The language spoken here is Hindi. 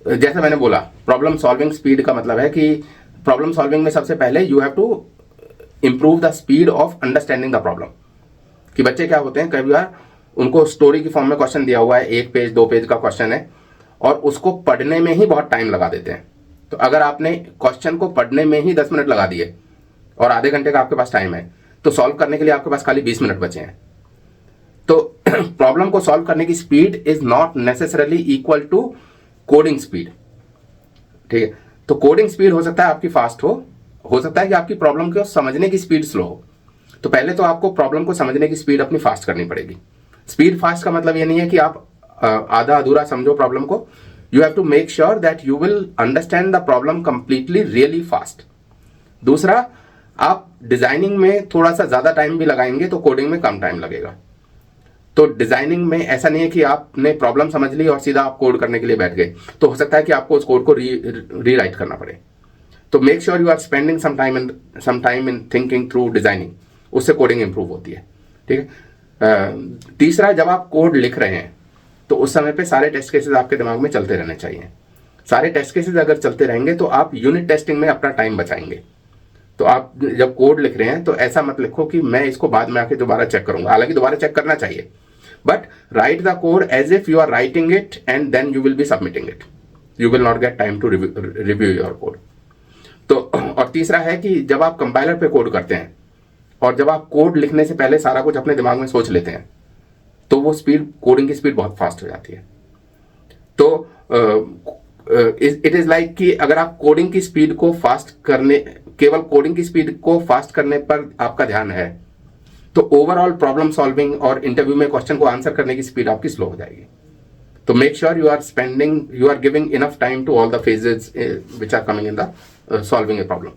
जैसे मैंने बोला, प्रॉब्लम सॉल्विंग स्पीड का मतलब है कि प्रॉब्लम सॉल्विंग में सबसे पहले you have to improve the speed of understanding the problem. कि बच्चे क्या होते हैं, कई बार उनको स्टोरी की फॉर्म में क्वेश्चन दिया हुआ है, 1 पेज 2 पेज का क्वेश्चन है, और उसको पढ़ने में ही बहुत टाइम लगा देते हैं। तो अगर आपने क्वेश्चन को पढ़ने में ही 10 मिनट लगा दिए और आधे घंटे का आपके पास टाइम है, तो सॉल्व करने के लिए आपके पास खाली 20 मिनट बचे हैं। तो प्रॉब्लम को सॉल्व करने की speed is not necessarily equal to coding speed. ठीक है, तो कोडिंग स्पीड हो सकता है आपकी फास्ट हो सकता है कि आपकी प्रॉब्लम को समझने की स्पीड स्लो हो। तो पहले तो आपको प्रॉब्लम को समझने की स्पीड अपनी फास्ट करनी पड़ेगी। स्पीड फास्ट का मतलब ये नहीं है कि आप आधा अधूरा समझो प्रॉब्लम को। You have to make sure that you will understand the problem completely really fast. दूसरा, आप डिजाइनिंग में थोड़ा सा ज्यादा टाइम भी लगाएंगे तो कोडिंग में कम टाइम लगेगा। तो डिजाइनिंग में ऐसा नहीं है कि आपने प्रॉब्लम समझ ली और सीधा आप कोड करने के लिए बैठ गए, तो हो सकता है कि आपको उस कोड को रीराइट करना पड़े। तो make sure you are spending some time in thinking through designing, उससे कोडिंग इंप्रूव होती है। ठीक है। तीसरा, जब आप कोड लिख रहे हैं तो उस समय पे सारे टेस्ट केसेस आपके दिमाग में चलते रहने चाहिए। सारे टेस्ट केसेस अगर चलते रहेंगे तो आप यूनिट टेस्टिंग में अपना टाइम बचाएंगे। तो आप जब कोड लिख रहे हैं तो ऐसा मत लिखो कि मैं इसको बाद में आके दोबारा चेक करूंगा, हालांकि दोबारा चेक करना चाहिए, but write the code as if you are writing it and then you will be submitting it. You will not get time to review your code. तो और तीसरा है कि जब आप कंपाइलर पे कोड करते हैं और जब आप कोड लिखने से पहले सारा कुछ अपने दिमाग में सोच लेते हैं, तो वो स्पीड, कोडिंग की स्पीड बहुत फास्ट हो जाती है। तो इट इज लाइक कि अगर आप कोडिंग की स्पीड को फास्ट करने, केवल कोडिंग की स्पीड को फास्ट करने पर आपका ध्यान है, तो ओवरऑल प्रॉब्लम सॉल्विंग और इंटरव्यू में क्वेश्चन को आंसर करने की स्पीड आपकी स्लो हो जाएगी। तो make sure you are giving enough time to all the phases which are coming in the solving a problem.